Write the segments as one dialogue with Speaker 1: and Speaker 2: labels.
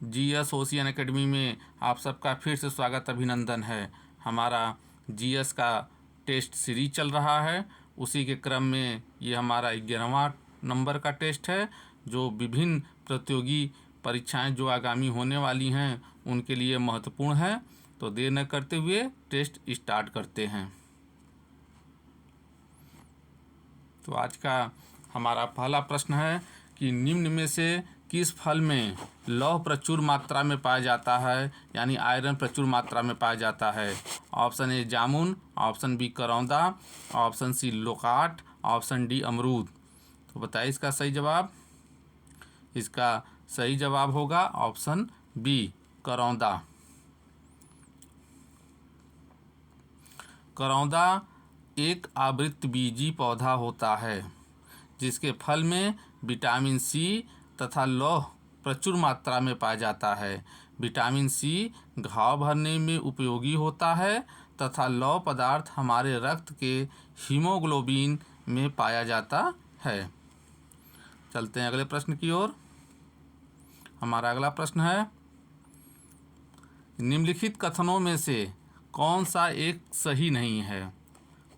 Speaker 1: GS ocean academy में आप सबका फिर से स्वागत अभिनंदन है। हमारा जीएस का टेस्ट सीरीज चल रहा है, उसी के क्रम में ये हमारा 11वां नंबर का टेस्ट है, जो विभिन्न प्रतियोगी परीक्षाएं जो आगामी होने वाली हैं उनके लिए महत्वपूर्ण है। तो देर न करते हुए टेस्ट स्टार्ट करते हैं। तो आज का हमारा पहला प्रश्न है कि निम्न में से किस फल में लौह प्रचुर मात्रा में पाया जाता है, यानी आयरन प्रचुर मात्रा में पाया जाता है। ऑप्शन ए जामुन, ऑप्शन बी करौंदा, ऑप्शन सी लोकाट, ऑप्शन डी अमरूद। तो बताइए इसका सही जवाब। इसका सही जवाब होगा ऑप्शन बी करौंदा। करौंदा एक आवृतबीजी पौधा होता है जिसके फल में विटामिन सी तथा लौह प्रचुर मात्रा में पाया जाता है। विटामिन सी घाव भरने में उपयोगी होता है तथा लौह पदार्थ हमारे रक्त के हीमोग्लोबिन में पाया जाता है। चलते हैं अगले प्रश्न की ओर। हमारा अगला प्रश्न है, निम्नलिखित कथनों में से कौन सा एक सही नहीं है।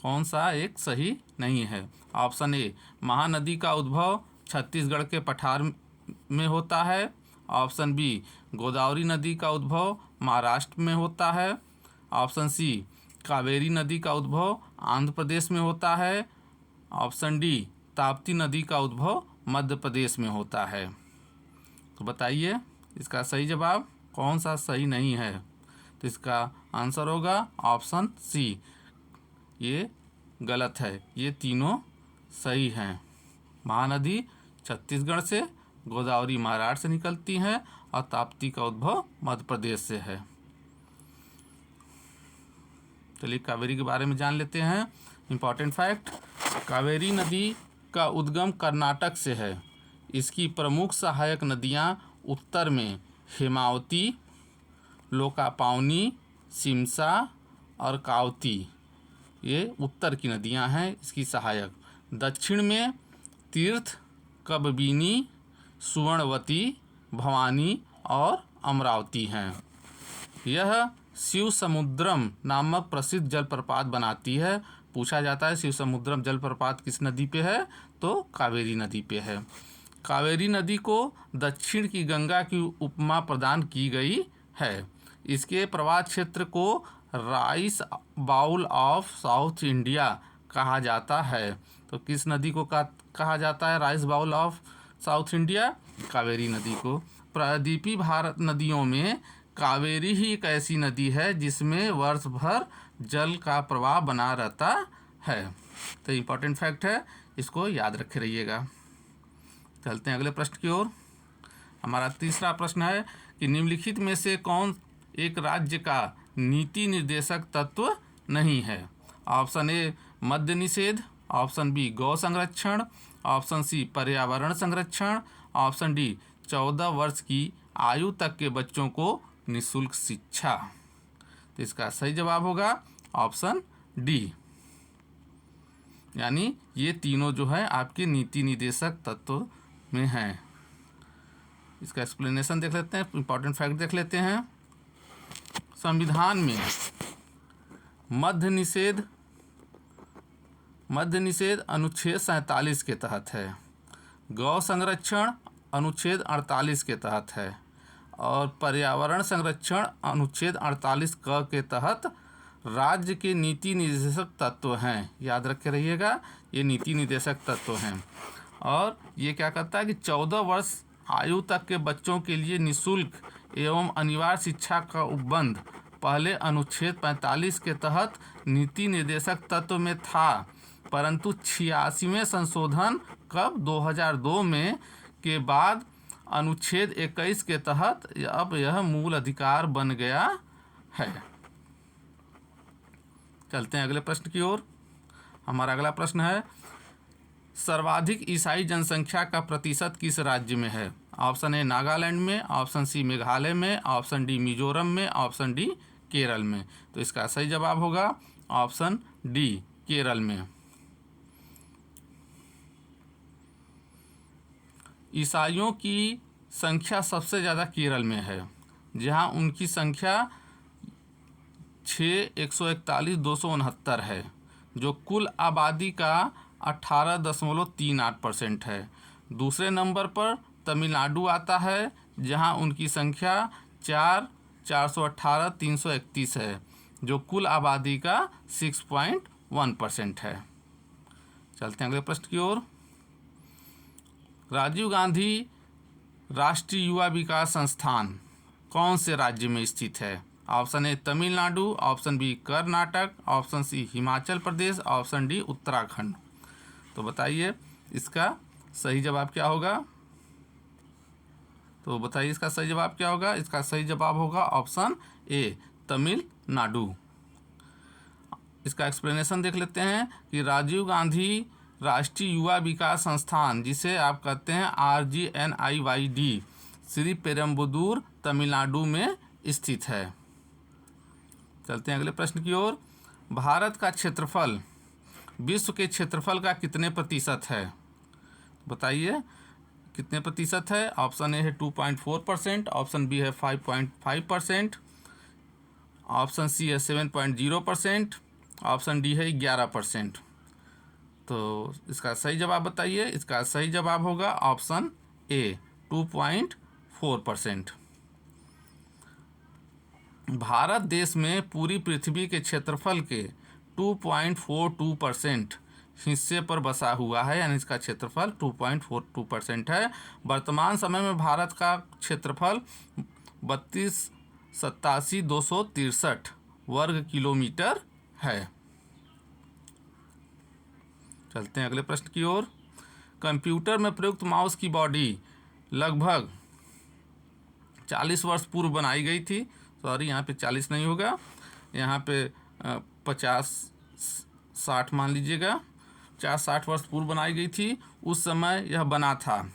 Speaker 1: कौन सा एक सही नहीं है। ऑप्शन ए महानदी का उद्भव छत्तीसगढ़ के पठार में होता है। ऑप्शन बी गोदावरी नदी का उद्भव महाराष्ट्र में होता है। ऑप्शन सी कावेरी नदी का उद्भव आंध्र प्रदेश में होता है। ऑप्शन डी ताप्ती नदी का उद्भव मध्य प्रदेश में होता है। तो बताइए इसका सही जवाब कौन सा सही नहीं है। तो इसका आंसर होगा ऑप्शन सी, ये गलत है। ये तीनों सही हैं। महानदी छत्तीसगढ़ से, गोदावरी महाराष्ट्र से निकलती है और ताप्ती का उद्भव मध्य प्रदेश से है। चलिए कावेरी के बारे में जान लेते हैं। इम्पॉर्टेंट फैक्ट, कावेरी नदी का उद्गम कर्नाटक से है। इसकी प्रमुख सहायक नदियां उत्तर में हेमावती, लोकापावनी, सिमसा और कावती, ये उत्तर की नदियां हैं इसकी सहायक। दक्षिण में तीर्थ, कबबिनी, सुवर्णवती, भवानी और अमरावती हैं। यह शिव समुद्रम नामक प्रसिद्ध जलप्रपात बनाती है। पूछा जाता है शिव समुद्रम जलप्रपात किस नदी पे है, तो कावेरी नदी पे है। कावेरी नदी को दक्षिण की गंगा की उपमा प्रदान की गई है। इसके प्रवाह क्षेत्र को rice bowl of south India कहा जाता है। तो किस नदी को कहा जाता है rice bowl of south India? Kaveri नदी को। प्रायद्वीपीय भारत नदियों में कावेरी ही एक ऐसी नदी है जिसमें वर्ष भर जल का प्रवाह बना रहता है। तो इम्पोर्टेंट फैक्ट है, इसको याद रखे रहिएगा। चलते हैं अगले प्रश्न की ओर। हमारा तीसरा प्रश्न है कि निम्नलिखित में से कौन एक राज्य का नीति निर्देशक तत्व नहीं है। ऑप्शन ए मद्य निषेध, ऑप्शन बी गौ संरक्षण, ऑप्शन सी पर्यावरण संरक्षण, ऑप्शन डी 14 वर्ष की आयु तक के बच्चों को निःशुल्क शिक्षा। तो इसका सही जवाब होगा ऑप्शन डी, यानी ये तीनों जो है आपके नीति निर्देशक तत्व में हैं। इसका एक्सप्लेनेशन देख लेते हैं, इंपॉर्टेंट फैक्ट देख लेते हैं। संविधान में मद्य निषेध अनुच्छेद 47 के तहत है। गौ संरक्षण अनुच्छेद 48 के तहत है और पर्यावरण संरक्षण अनुच्छेद 48 क के तहत राज्य के नीति निर्देशक तत्व हैं। याद रखे रहिएगा, ये नीति निर्देशक तत्व हैं। और ये क्या करता है कि 14 वर्ष आयु तक के बच्चों के लिए निःशुल्क एवं अनिवार्य शिक्षा का उपबंध पहले अनुच्छेद 45 के तहत नीति निर्देशक तत्व में था, परंतु 86वें संशोधन कब 2002 में के बाद अनुच्छेद 21 के तहत अब यह मूल अधिकार बन गया है। चलते हैं अगले प्रश्न की ओर। हमारा अगला प्रश्न है, सर्वाधिक ईसाई जनसंख्या का प्रतिशत किस राज्य में है। ऑप्शन ए नागालैंड में, ऑप्शन सी मेघालय में, ऑप्शन डी मिजोरम में, ऑप्शन डी केरल में। तो इसका सही जवाब होगा ऑप्शन डी केरल में। ईसाइयों की संख्या सबसे ज़्यादा केरल में है, जहाँ उनकी संख्या 141,269 है, जो कुल आबादी का 18.38% है। दूसरे नंबर पर तमिलनाडु आता है, जहाँ उनकी संख्या 4,418,331 है, जो कुल आबादी का 6.1% है। चलते हैं अगले प्रश्न की ओर। राजीव गांधी राष्ट्रीय युवा विकास संस्थान कौन से राज्य में स्थित है? Option A Tamil Nadu, option B Karnataka, option C Himachal Pradesh, option D Uttarakhand. तो बताइए इसका सही जवाब क्या होगा? तो बताइए इसका सही जवाब क्या होगा? इसका सही जवाब होगा ऑप्शन ए तमिलनाडु। इसका एक्सप्लेनेशन देख लेते हैं कि राजीव गांधी राष्ट्रीय युवा विकास संस्थान, जिसे आप कहते हैं RGNIYD, श्री पेरम्बदूर तमिलनाडु में स्थित है। चलते हैं अगले प्रश्न की ओर। भारत का क्षेत्रफल विश्व के क्षेत्रफल का कितने प्रतिशत है? बताइए कितने प्रतिशत है? ऑप्शन ए है 2.4%, ऑप्शन बी है 5.5%, ऑप्शन सी है 7.0%, ऑप्शन डी है 11%। तो इसका सही जवाब बताइए। इसका सही जवाब होगा ऑप्शन ए 2.4%। भारत देश में पूरी पृथ्वी के क्षेत्रफल के 2.42% हिस्से पर बसा हुआ है, यानी इसका क्षेत्रफल 2.42% है। वर्तमान समय में भारत का क्षेत्रफल 32,87,263 वर्ग किलोमीटर है। चलते हैं अगले प्रश्न की ओर। कंप्यूटर में प्रयुक्त माउस की बॉडी लगभग 40 वर्ष पूर्व बनाई गई थी। सॉरी, यहाँ पे 40 नहीं होगा, यहाँ पे 50-60 मान लीजिएगा। 50-60 वर्ष पूर्व बनाई गई थी। उस समय यह बना था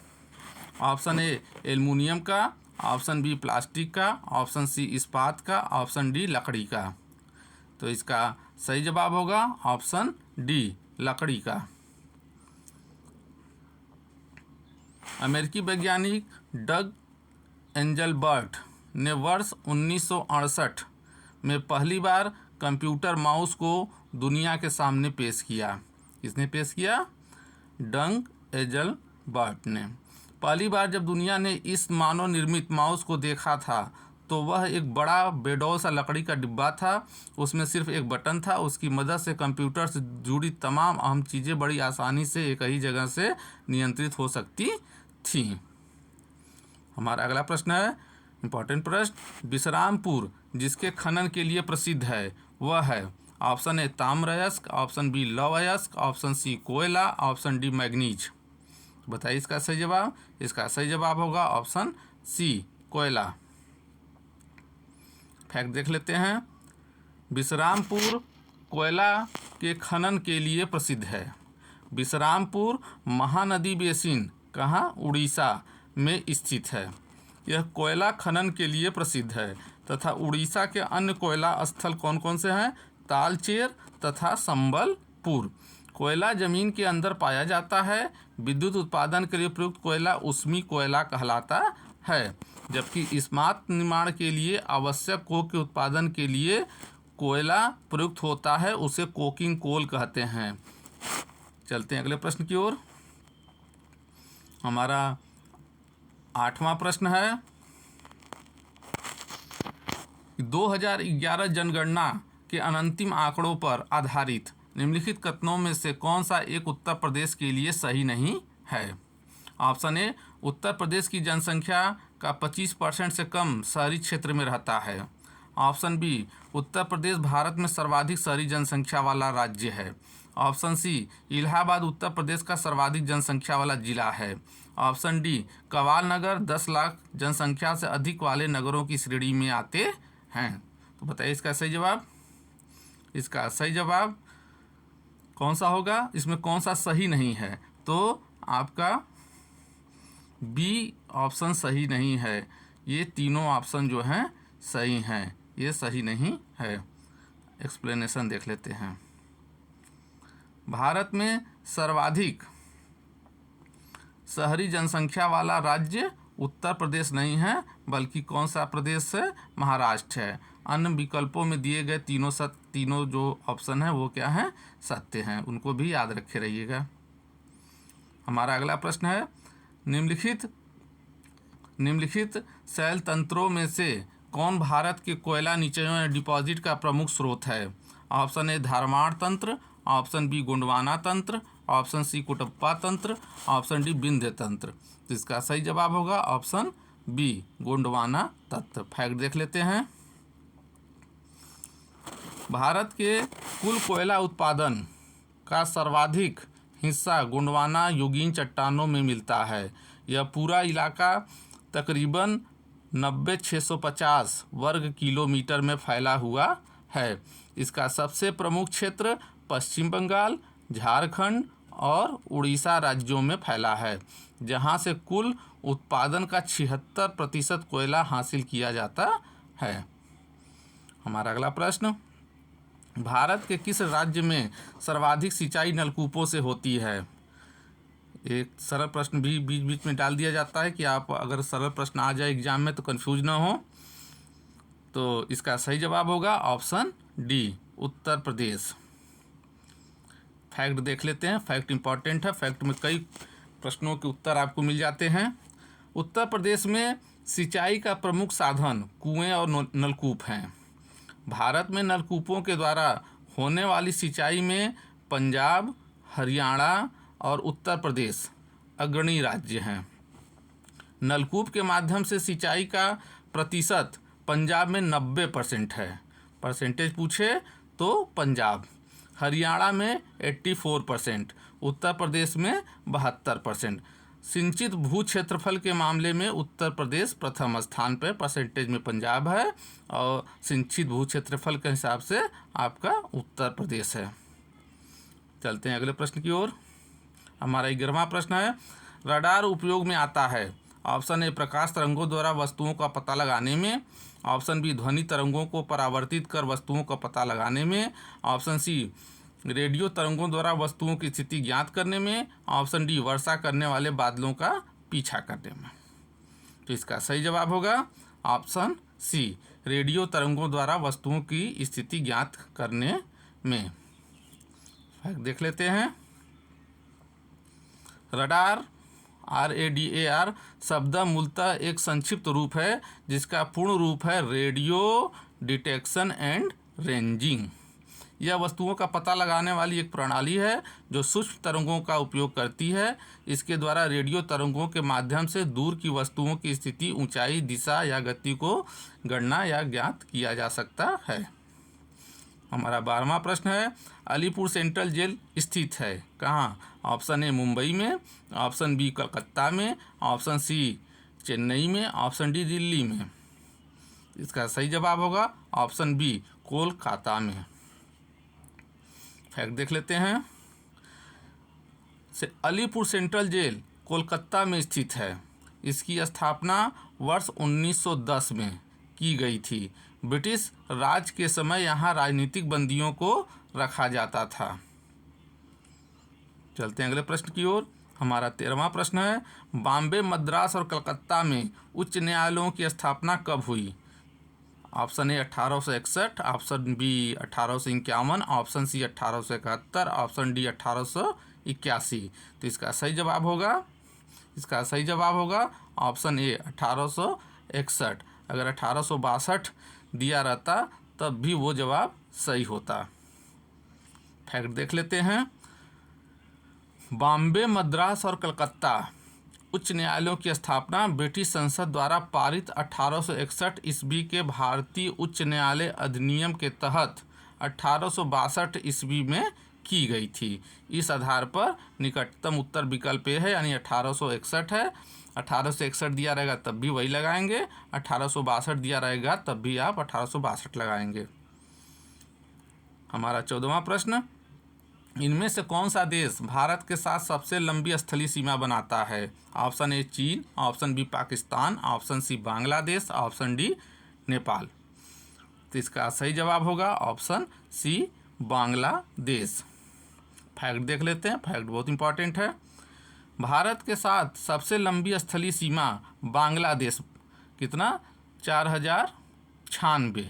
Speaker 1: ऑप्शन ए एल्युमिनियम का, ऑप्शन बी प्लास्टिक का, ऑप्शन सी इस्पात का, ऑप्शन डी लकड़ी का। तो इसका सही जवाब होगा ऑप्शन डी लकड़ी का। अमेरिकी वैज्ञानिक डग एंजलबर्ट ने वर्ष 1968 में पहली बार कंप्यूटर माउस को दुनिया के सामने पेश किया। किसने पेश किया? डग एंजलबर्ट ने। पहली बार जब दुनिया ने इस मानव निर्मित माउस को देखा था तो वह एक बड़ा बेडौल सा लकड़ी का डिब्बा था। उसमें सिर्फ एक बटन था। उसकी मदद से कंप्यूटर से जुड़ी तमाम अहम चीज़ें बड़ी आसानी से एक ही जगह से नियंत्रित हो सकती थी। हमारा अगला प्रश्न है इम्पोर्टेंट प्रश्न। विश्रामपुर जिसके खनन के लिए प्रसिद्ध है वह है ऑप्शन ए ताम्रअयस्क, ऑप्शन बी लौह अयस्क, ऑप्शन सी कोयला, ऑप्शन डी मैग्नीज। बताइए इसका सही जवाब। इसका सही जवाब होगा ऑप्शन सी कोयला। फैक्ट देख लेते हैं। विश्रामपुर कोयला के खनन के लिए प्रसिद्ध है। विश्रामपुर महानदी बेसिन कहाँ? उड़ीसा में स्थित है। यह कोयला खनन के लिए प्रसिद्ध है तथा उड़ीसा के अन्य कोयला स्थल कौन कौन से हैं? तालचेर तथा संबलपुर। कोयला जमीन के अंदर पाया जाता है। विद्युत उत्पादन के लिए प्रयुक्त कोयला उष्मी कोयला कहलाता है, जबकि इस्पात निर्माण के लिए आवश्यक कोक के उत्पादन के लिए कोयला प्रयुक्त होता है, उसे कोकिंग कोल कहते हैं। चलते हैं अगले प्रश्न की ओर। हमारा 8वां प्रश्न है 2011 जनगणना के अंतिम आंकड़ों पर आधारित निम्नलिखित कथनों में से कौन सा एक उत्तर प्रदेश के लिए सही नहीं है? ऑप्शन ए उत्तर प्रदेश की जनसंख्या का 25% से कम शहरी क्षेत्र में रहता है। ऑप्शन बी उत्तर प्रदेश भारत में सर्वाधिक शहरी जनसंख्या वाला राज्य है। ऑप्शन सी इलाहाबाद उत्तर प्रदेश का सर्वाधिक जनसंख्या वाला जिला है। ऑप्शन डी कवाल नगर 10 लाख जनसंख्या से अधिक वाले नगरों की श्रेणी में आते हैं। तो बताइए इसका सही जवाब। इसका सही जवाब कौन सा होगा? इसमें कौन सा सही नहीं है? तो आपका बी ऑप्शन सही नहीं है। ये तीनों ऑप्शन जो हैं सही हैं, ये सही नहीं है। एक्सप्लेनेशन देख लेते हैं। भारत में सर्वाधिक शहरी जनसंख्या वाला राज्य उत्तर प्रदेश नहीं है, बल्कि कौन सा प्रदेश है? महाराष्ट्र है। अन्य विकल्पों में दिए गए तीनों जो ऑप्शन है वो क्या है? सत्य हैं, उनको भी याद रखे रहिएगा। हमारा अगला प्रश्न है, निम्नलिखित शैल तंत्रों में से कौन भारत के कोयला निचयों या डिपॉजिट का प्रमुख स्रोत है? ऑप्शन ए धारवाड़ तंत्र, ऑप्शन बी गोंडवाना तंत्र, ऑप्शन सी कुटप्पा तंत्र, ऑप्शन डी विंध्य तंत्र। तो इसका सही जवाब होगा ऑप्शन बी गोंडवाना तंत्र। फैक्ट देख लेते हैं। भारत के कुल कोयला उत्पादन का सर्वाधिक हिस्सा गोंडवाना योगीन चट्टानों में मिलता है। यह पूरा इलाका तकरीबन 90,650 वर्ग किलोमीटर में फैला हुआ है। इसका सबसे प्रमुख क्षेत्र पश्चिम बंगाल, झारखंड और उड़ीसा राज्यों में फैला है, जहां से कुल उत्पादन का 76% कोयला हासिल किया जाता है। हमारा अगला प्रश्न, भारत के किस राज्य में सर्वाधिक सिंचाई नलकूपों से होती है? एक सरल प्रश्न भी बीच बीच में डाल दिया जाता है कि आप अगर सरल प्रश्न आ जाए एग्जाम में तो कंफ्यूज ना हो। तो इसका सही जवाब होगा option D Uttar Pradesh. Fact देख लेते हैं। फैक्ट इंपॉर्टेंट है, फैक्ट में कई प्रश्नों के उत्तर आपको मिल जाते हैं। उत्तर प्रदेश में सिंचाई का प्रमुख साधन कुएं और नलकूप हैं। भारत में नलकूपों के द्वारा होने वाली सिंचाई में पंजाब, हरियाणा और उत्तर प्रदेश अग्रणी राज्य हैं। नलकूप के माध्यम से सिंचाई का प्रतिशत पंजाब में 90% है। परसेंटेज पूछे तो पंजाब, हरियाणा में 84%, उत्तर प्रदेश में 72%। सिंचित भू क्षेत्रफल के मामले में उत्तर प्रदेश प्रथम स्थान पर परसेंटेज में पंजाब है, और सिंचित भू क्षेत्रफल के हिसाब से आपका उत्तर प्रदेश है। चलते हैं अगले प्रश्न की ओर। हमारा 11वां प्रश्न है, रडार उपयोग में आता है। ऑप्शन ए प्रकाश तरंगों द्वारा वस्तुओं का पता लगाने में, ऑप्शन बी ध्वनि तरंगों को परावर्तित कर वस्तुओं का पता लगाने में, ऑप्शन सी रेडियो तरंगों द्वारा वस्तुओं की स्थिति ज्ञात करने में, ऑप्शन डी वर्षा करने वाले बादलों का पीछा करने में। तो इसका सही जवाब होगा ऑप्शन सी रेडियो तरंगों द्वारा वस्तुओं की स्थिति ज्ञात करने में। देख लेते हैं। रडार RADAR शब्द मूलतः एक संक्षिप्त रूप है जिसका पूर्ण रूप है रेडियो डिटेक्शन एंड रेंजिंग। यह वस्तुओं का पता लगाने वाली एक प्रणाली है जो सूक्ष्म तरंगों का उपयोग करती है। इसके द्वारा रेडियो तरंगों के माध्यम से दूर की वस्तुओं की स्थिति, ऊंचाई, दिशा या गति को गणना या ज्ञात किया जा सकता है। हमारा 12वां प्रश्न है, अलीपुर सेंट्रल जेल स्थित है कहाँ? ऑप्शन ए मुंबई में, ऑप्शन बी कलकत्ता में, ऑप्शन सी चेन्नई में, ऑप्शन डी दिल्ली में। इसका सही जवाब होगा ऑप्शन बी कोलकाता में। फैक्ट देख लेते हैं। अलीपुर सेंट्रल जेल कोलकाता में स्थित है। इसकी स्थापना वर्ष 1910 में की गई थी। ब्रिटिश राज के समय यहाँ राजनीतिक बंदियों को रखा जाता था। चलते हैं अगले प्रश्न की ओर। हमारा 13वां प्रश्न है, बॉम्बे, मद्रास और कलकत्ता में उच्च न्यायालयों की स्थापना कब हुई? Option A 1861, option B 1851, option C 1871, option D 1881। तो इसका सही जवाब होगा ऑप्शन ए 1861। अगर 1862 दिया रहता तब भी वो जवाब सही होता। फैक्ट देख लेते हैं। बॉम्बे, मद्रास और कलकत्ता उच्च न्यायालयों की स्थापना ब्रिटिश संसद द्वारा पारित 1861 ईस्वी के भारतीय उच्च न्यायालय अधिनियम के तहत 1862 ईस्वी में की गई थी। इस आधार पर निकटतम उत्तर विकल्प है, यानी 1861 है। 1861 दिया रहेगा तब भी वही लगाएंगे, 1862 दिया रहेगा तब भी आप 1862 लगाएंगे। हमारा 14वां प्रश्न, इनमें से कौन सा देश भारत के साथ सबसे लंबी स्थलीय सीमा बनाता है? Option A China, option B Pakistan, option C Bangladesh, option D Nepal. तो इसका सही जवाब होगा ऑप्शन सी बांग्लादेश। फैक्ट देख लेते हैं। फैक्ट बहुत इंपॉर्टेंट है। भारत के साथ सबसे लंबी स्थलीय सीमा बांग्लादेश कितना 4096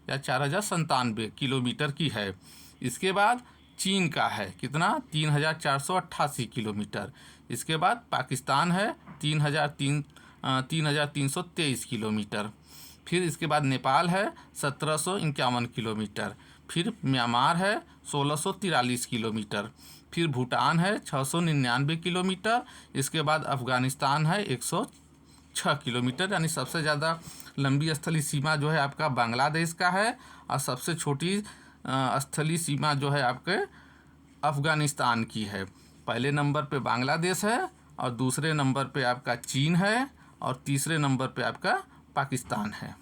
Speaker 1: या 4097 किलोमीटर की है। इसके बाद चीन का है कितना 3488 किलोमीटर। इसके बाद पाकिस्तान है 3323 किलोमीटर। फिर इसके बाद नेपाल है 1751 किलोमीटर। फिर म्यांमार है 1643 किलोमीटर। फिर भूटान है 699 किलोमीटर। इसके बाद अफ़गानिस्तान है 106 किलोमीटर। यानी सबसे ज़्यादा लंबी स्थलीय सीमा जो है आपका बांग्लादेश का है और सबसे छोटी स्थलीय सीमा जो है आपके अफ़गानिस्तान की है। पहले नंबर पे बांग्लादेश है और दूसरे नंबर पे आपका चीन है और तीसरे नंबर पे आपका पाकिस्तान है।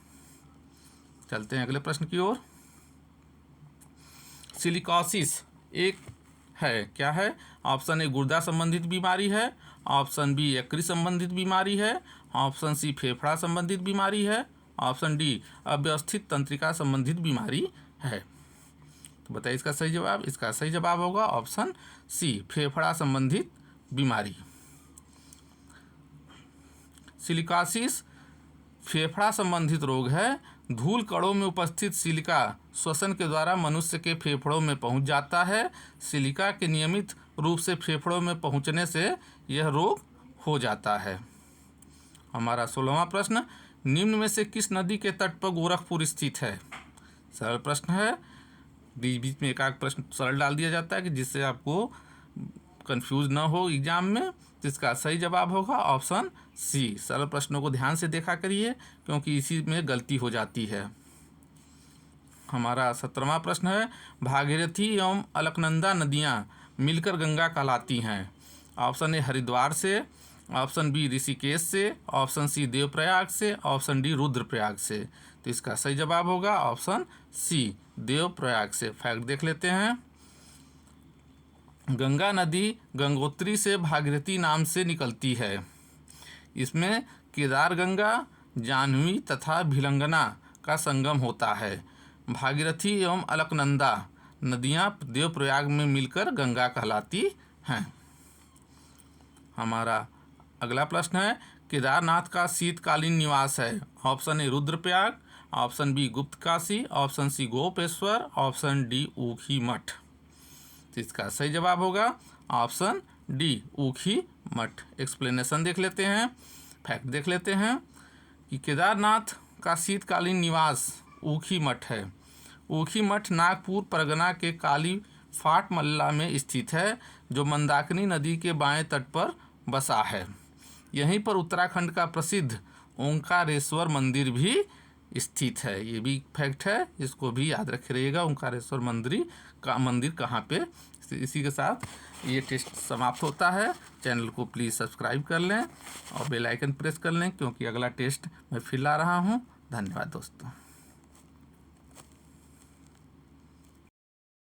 Speaker 1: चलते हैं अगले प्रश्न की ओर। सिलिकोसिस एक है क्या है? ऑप्शन ए गुर्दा संबंधित बीमारी है, ऑप्शन बी यकृत संबंधित बीमारी है, ऑप्शन सी फेफड़ा संबंधित बीमारी है, ऑप्शन डी अव्यवस्थित तंत्रिका संबंधित बीमारी है। तो बताइए इसका सही जवाब। इसका सही जवाब होगा ऑप्शन सी फेफड़ा संबंधित बीमारी। सिलिकोसिस फेफड़ा संबंधित रोग है। धूल कणों में उपस्थित सिलिका श्वसन के द्वारा मनुष्य के फेफड़ों में पहुंच जाता है। सिलिका के नियमित रूप से फेफड़ों में पहुंचने से यह रोग हो जाता है। हमारा 16वां प्रश्न, निम्न में से किस नदी के तट पर गोरखपुर स्थित है? सरल प्रश्न है, बीच बीच में एक आध प्रश्न सरल डाल दिया जाता है कि जिससे आपको कंफ्यूज ना हो एग्जाम में। तो इसका सही जवाब होगा ऑप्शन सी। सरल प्रश्नों को ध्यान से देखा करिए क्योंकि इसी में गलती हो जाती है। हमारा 17वां प्रश्न है, भागीरथी एवं अलकनंदा नदियाँ मिलकर गंगा कहलाती हैं। ऑप्शन ए हरिद्वार से, ऑप्शन बी ऋषिकेश से, ऑप्शन सी देवप्रयाग से, ऑप्शन डी रुद्रप्रयाग से। तो इसका सही जवाब होगा ऑप्शन सी देवप्रयाग से। फैक्ट देख लेते हैं। गंगा नदी गंगोत्री से भागीरथी नाम से निकलती है। इसमें केदार गंगा, जाह्नवी तथा भिलंगना का संगम होता है। भागीरथी एवं अलकनंदा नदियां देवप्रयाग में मिलकर गंगा कहलाती हैं। हमारा अगला प्रश्न है, केदारनाथ का शीतकालीन निवास है। Option A Rudraprayag, option B Guptkashi, option C Gopeshwar, option D Ukhimath. तो इसका सही जवाब होगा ऑप्शन डी ऊखी मठ। एक्सप्लेनेशन देख लेते हैं, फैक्ट देख लेते हैं कि केदारनाथ का शीतकालीन निवास ऊखी मठ है। ऊखी मठ नागपुर परगना के काली फाट मल्ला में स्थित है, जो मंदाकिनी नदी के बाएं तट पर बसा है। यहीं पर उत्तराखंड का प्रसिद्ध ओंकारेश्वर मंदिर भी स्थित है। ये भी फैक्ट है, इसको भी याद रखिएगा ओंकारेश्वर मंदिर कहाँ पे। इसी के साथ ये टेस्ट समाप्त होता है। चैनल को प्लीज़ सब्सक्राइब कर लें और बेल आइकन प्रेस कर लें क्योंकि अगला टेस्ट मैं फिर ला रहा हूँ। धन्यवाद दोस्तों।